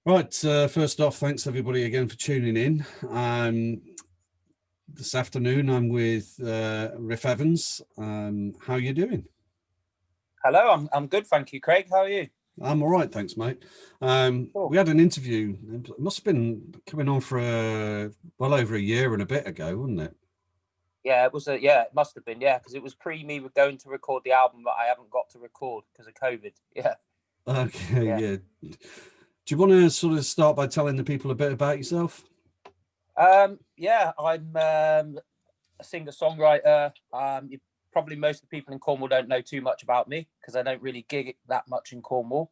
Right, first off, thanks everybody again for tuning in. This afternoon I'm with Riff Evans. How are you doing? Hello, I'm good, thank you, Craig. How are you? I'm all right, thanks, mate. Cool. We had an interview, it must have been coming on for well over a year and a bit ago, wasn't it? Yeah, it was it must have been, because it was pre me going to record the album that I haven't got to record because of COVID. Yeah. Okay, yeah. Do you want to sort of start by telling the people a bit about yourself? Yeah, I'm a singer-songwriter. Probably most of the people in Cornwall don't know too much about me because I don't really gig that much in Cornwall.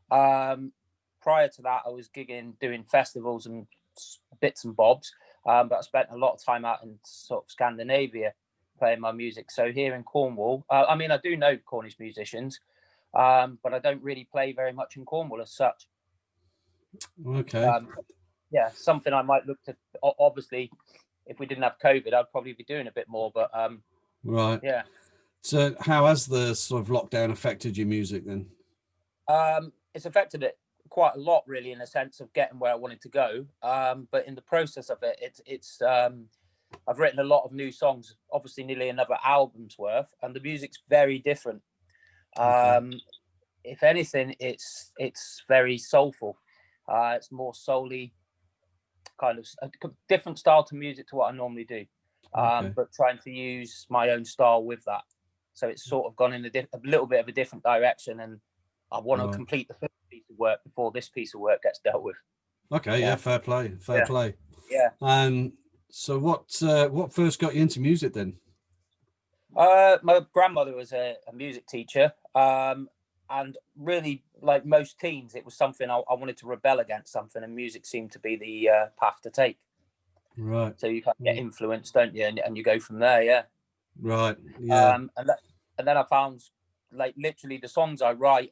Prior to that, I was gigging, doing festivals and bits and bobs. But I spent a lot of time out in sort of Scandinavia playing my music. So here in Cornwall, I mean, I do know Cornish musicians, but I don't really play very much in Cornwall as such. Okay. Yeah, something I might look to. Obviously, if we didn't have COVID, I'd probably be doing a bit more. But right. Yeah. So how has the sort of lockdown affected your music then? It's affected it quite a lot, really, in a sense of getting where I wanted to go. But in the process of it, it's I've written a lot of new songs, obviously nearly another album's worth, and the music's very different. Okay. If anything, it's very soulful. It's more soul-y, kind of a different style to music to what I normally do, Okay. but trying to use my own style with that. So it's sort of gone in a little bit of a different direction, and I want to complete the first piece of work before this piece of work gets dealt with. Okay, yeah, fair play, fair play. Yeah. So what first got you into music then? My grandmother was a music teacher, and really, like most teens, it was something I wanted to rebel against something, and music seemed to be the path to take. Right. So you kind of get influenced, don't you? And you go from there, yeah. Right. Yeah. And then I found, like, literally the songs I write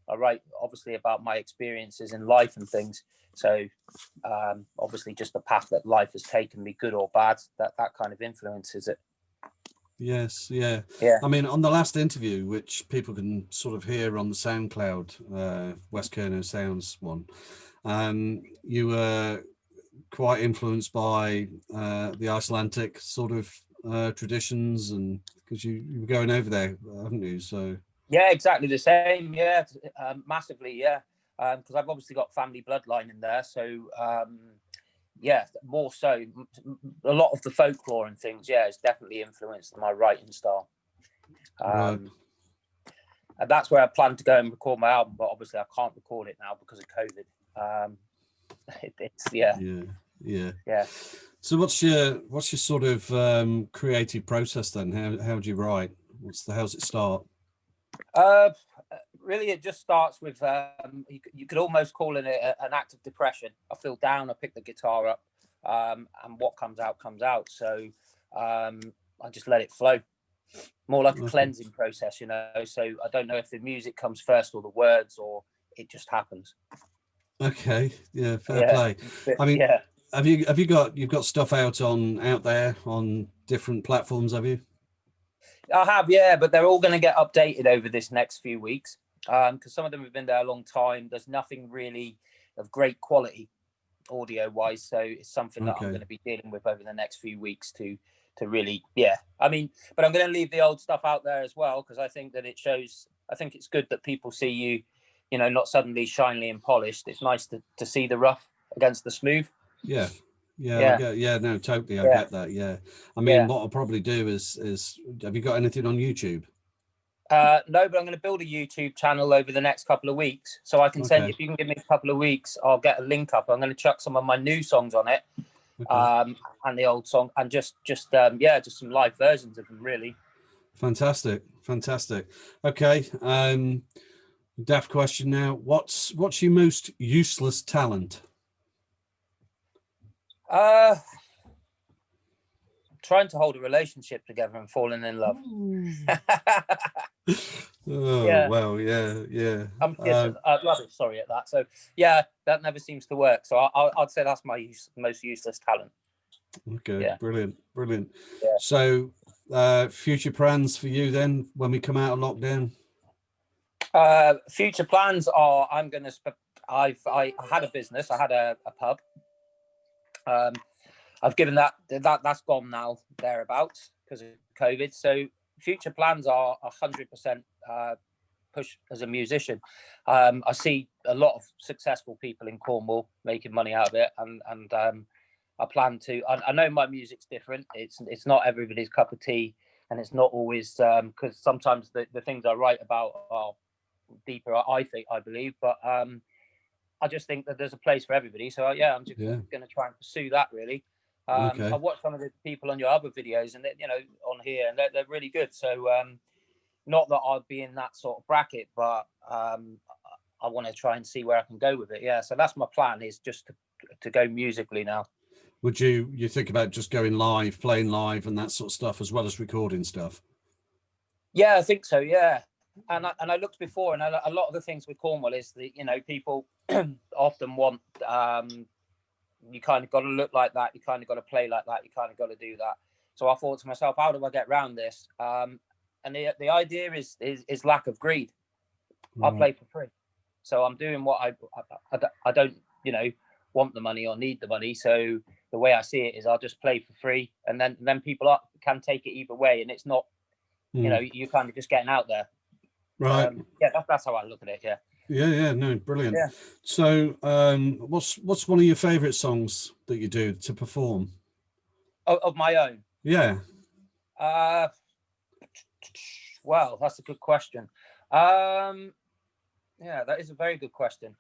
obviously about my experiences in life and things. So obviously just the path that life has taken me, good or bad, that kind of influences it. Yes, yeah. Yeah. I mean, on the last interview, which people can sort of hear on the SoundCloud, West Kerno Sounds one, you were quite influenced by the Icelandic sort of traditions, and because you were going over there, haven't you? So yeah, exactly the same. Yeah, massively. Yeah, because I've obviously got family bloodline in there, so yeah, more so. A lot of the folklore and things, yeah, it's definitely influenced my writing style. right. And that's where I plan to go and record my album, but obviously I can't record it now because of COVID. Yeah. So what's your sort of creative process then? How do you write? How's it start? Really, it just starts with you could almost call it an act of depression. I feel down, I pick the guitar up, and what comes out. So I just let it flow, more like a cleansing process, you know. So I don't know if the music comes first or the words, or it just happens. Okay, yeah, fair play. I mean, you've got stuff out there on different platforms, have you? I have, yeah, but they're all going to get updated over this next few weeks, because some of them have been there a long time. There's nothing really of great quality audio wise, so it's something that I'm going to be dealing with over the next few weeks to really, I mean, but I'm going to leave the old stuff out there as well, because I think that it shows. I think it's good that people see you know, not suddenly shiny and polished. It's nice to see the rough against the smooth. Yeah, no, totally. I get that. Yeah, I mean, what I'll probably do is have you got anything on YouTube? No, but I'm going to build a YouTube channel over the next couple of weeks, so I can send. If you can give me a couple of weeks, I'll get a link up. I'm going to chuck some of my new songs on it, and the old song, and just some live versions of them. Really fantastic. Okay, daft question now. What's your most useless talent? Trying to hold a relationship together and falling in love. Well, yeah. I'm rubbish, sorry at that. So yeah, that never seems to work. So I'd say that's my most useless talent. Okay, yeah. Brilliant. Yeah. So future plans for you then when we come out of lockdown? Future plans are I'm going to I had a business. I had a pub. I've given that's gone now, thereabouts, because of COVID. So future plans are 100% push as a musician. I see a lot of successful people in Cornwall making money out of it, and I plan to. I know my music's different. It's not everybody's cup of tea, and it's not always, because sometimes the things I write about are deeper, I believe, but I just think that there's a place for everybody. So yeah, I'm just going to try and pursue that, really. Okay. I've watched some of the people on your other videos, and on here, and they're really good. So not that I'll be in that sort of bracket, but I want to try and see where I can go with it. Yeah, so that's my plan, is just to go musically now. Would you think about just going live, playing live, and that sort of stuff, as well as recording stuff? Yeah, I think so. Yeah, and I looked before, and a lot of the things with Cornwall is that people often want. You kind of got to look like that. You kind of got to play like that. You kind of got to do that. So I thought to myself, how do I get around this? And the idea is lack of greed. I play for free, so I'm doing what I don't want the money or need the money. So the way I see it is, I'll just play for free, and then people can take it either way, and it's not you kind of just getting out there. Right. Yeah, that's how I look at it. Yeah. Yeah, no, brilliant. Yeah. So what's one of your favorite songs that you do to perform? Of my own? Yeah. Well, that's a good question. Yeah, that is a very good question.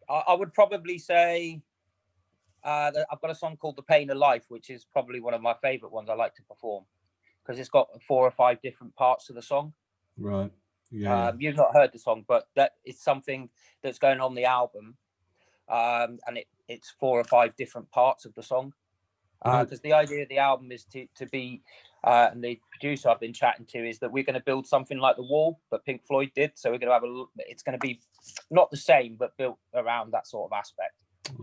I would probably say that I've got a song called The Pain of Life, which is probably one of my favorite ones I like to perform, because it's got 4 or 5 different parts to the song. Right. Yeah. You've not heard the song, but that is something that's going on the album, and it's 4 or 5 different parts of the song, because the idea of the album is to be, and the producer I've been chatting to, is that we're going to build something like The Wall that Pink Floyd did. So we're going to it's going to be not the same, but built around that sort of aspect.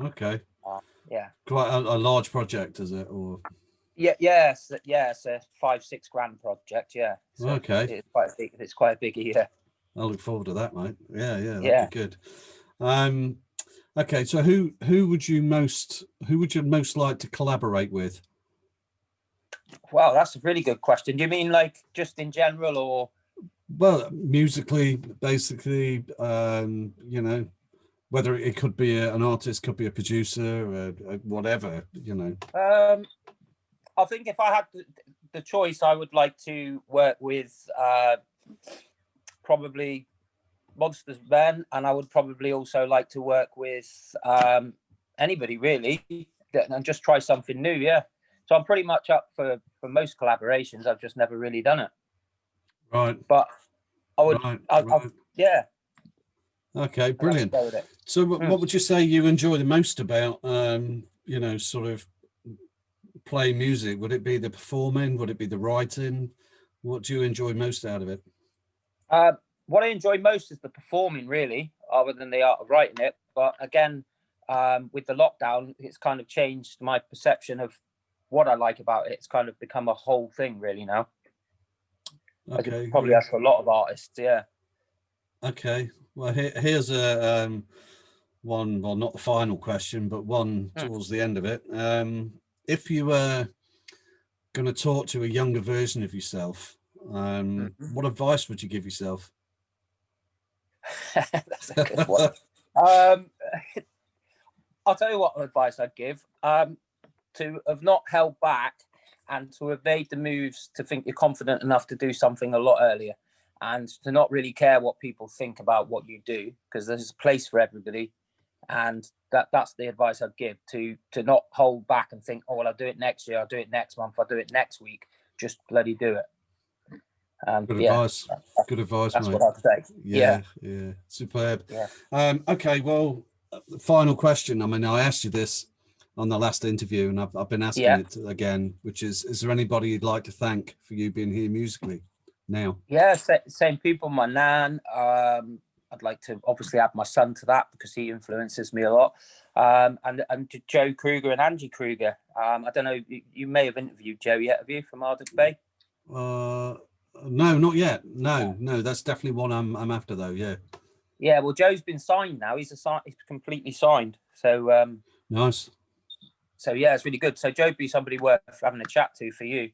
Okay. Yeah. Quite a large project, is it? Or yes, it's a 5-6 grand project. Yeah. So okay. It's quite a big year. I look forward to that, mate. Yeah, Yeah. That'd be good. Okay, so who would you most like to collaborate with? Wow, that's a really good question. Do you mean like just in general, or? Well, musically, basically, whether it could be an artist, could be a producer, whatever, I think if I had the choice, I would like to work with probably Monsters Ben, and I would probably also like to work with anybody really, and just try something new. Yeah, so I'm pretty much up for most collaborations. I've just never really done it. Right. But I would. Right. Yeah. Okay, brilliant. So what would you say you enjoy the most about sort of playing music? Would it be the performing? Would it be the writing? What do you enjoy most out of it? What I enjoy most is the performing, really, other than the art of writing it. But again, with the lockdown, it's kind of changed my perception of what I like about it. It's kind of become a whole thing, really, now. Okay. Probably as for a lot of artists, yeah. Okay. Well, here's a one. Well, not the final question, but one towards the end of it. If you were going to talk to a younger version of yourself, what advice would you give yourself? That's a good one. I'll tell you what advice I'd give. To have not held back and to have made the moves, to think you're confident enough to do something a lot earlier, and to not really care what people think about what you do, because there's a place for everybody. And that's the advice I'd give, to not hold back and think, oh, well, I'll do it next year, I'll do it next month, I'll do it next week. Just bloody do it. Good advice. Good advice, that's mate. What I'd say. Yeah. Superb. Yeah. Okay, well, final question. I mean, I asked you this on the last interview, and I've been asking it again, which is there anybody you'd like to thank for you being here musically now? Yeah, same people. My nan. I'd like to obviously add my son to that, because he influences me a lot. And Joe Kruger and Angie Kruger. I don't know, you may have interviewed Joe yet, have you, from Ardwick Bay? No, not yet. No, that's definitely one I'm after, though. Yeah. Yeah, well, Joe's been signed now. He's completely signed. So Nice. so yeah, it's really good. So Joe'd be somebody worth having a chat to for you.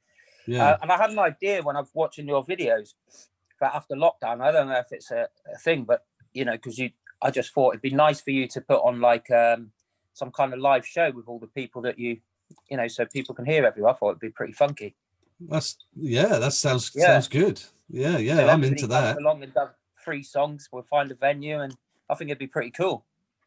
Yeah. And I had an idea when I was watching your videos that after lockdown, I don't know if it's a thing, but you know, because I just thought it'd be nice for you to put on like some kind of live show with all the people that you know, so people can hear everyone. I thought it'd be pretty funky. That sounds good. Yeah, So I'm into everybody that. comes along and does 3 songs. We'll find a venue, and I think it'd be pretty cool.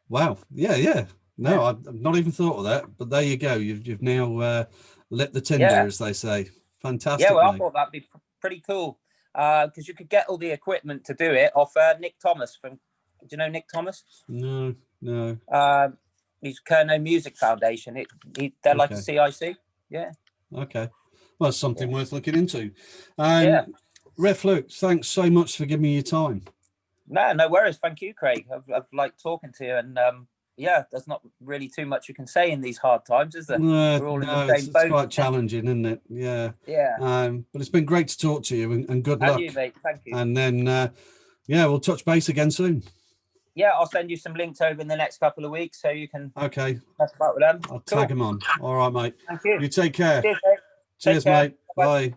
Wow. Yeah. No, I've not even thought of that, but there you go. You've now lit the tinder, as they say. Fantastic. Yeah, well, mate. I thought that'd be pretty cool because you could get all the equipment to do it off Nick Thomas from. Do you know Nick Thomas? No. He's Kerno Music Foundation. They're like a CIC. Yeah. Okay. Well, it's something worth looking into. Yeah. Riff, look, thanks so much for giving me your time. No worries. Thank you, Craig. I've liked talking to you, and yeah, there's not really too much you can say in these hard times, is there? We're all in the same boat. It's quite challenging, isn't it? Yeah. Yeah. But it's been great to talk to you, and good luck. And you, mate. Thank you. And then, we'll touch base again soon. Yeah, I'll send you some links over in the next couple of weeks so you can mess about with them. I'll tag them on. All right, mate. Thank you. You take care. Cheers, mate. Cheers, mate. Bye.